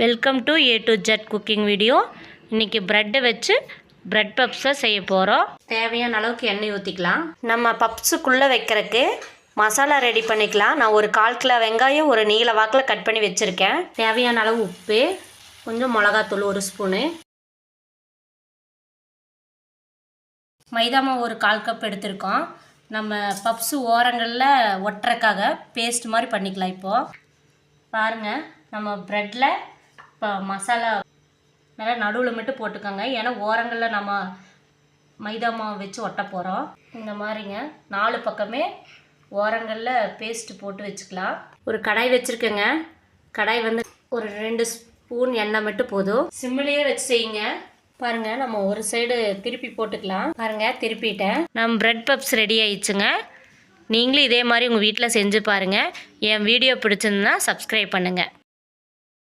Welcome to A to Z cooking video. இன்றைக்கி ப்ரெட்டை வச்சு ப்ரெட் பப்ஸை செய்ய போகிறோம். தேவையான அளவுக்கு எண்ணெய் ஊற்றிக்கலாம். நம்ம பப்ஸுக்குள்ளே வைக்கிறதுக்கு மசாலா ரெடி பண்ணிக்கலாம். நான் ஒரு 1/4 கிலோ வெங்காயம் ஒரு நீல வாக்கில் கட் பண்ணி வச்சுருக்கேன். தேவையான அளவு உப்பு, கொஞ்சம் மிளகாத்தூள் 1 ஸ்பூனு, மைதா மாவு ஒரு 1/4 கப் எடுத்திருக்கோம். நம்ம பப்ஸு ஓரங்களில் ஒட்டுறக்காக பேஸ்ட் மாதிரி பண்ணிக்கலாம். இப்போது பாருங்கள், நம்ம ப்ரெட்டில் இப்போ மசாலா நல்லா நடுவில் மட்டும் போட்டுக்கோங்க. ஏன்னா ஓரங்களில் நம்ம மைதா மாவு வச்சு ஒட்ட போகிறோம். இந்த மாதிரிங்க 4 பக்கமே ஓரங்களில் பேஸ்ட்டு போட்டு வச்சுக்கலாம். ஒரு கடாய் வச்சுருக்கேங்க. கடாய் வந்து ஒரு 2 ஸ்பூன் எண்ணெய் மட்டும் போதும். சிம்மிலேயே வச்சு செய்யுங்க. பாருங்கள், நம்ம ஒரு சைடு திருப்பி போட்டுக்கலாம். பாருங்கள், திருப்பிட்டேன். நம்ம ப்ரெட் பப்ஸ் ரெடி ஆயிடுச்சுங்க. நீங்களும் இதே மாதிரி உங்கள் வீட்டில் செஞ்சு பாருங்கள். என் வீடியோ பிடிச்சிருந்தா சப்ஸ்கிரைப் பண்ணுங்கள்.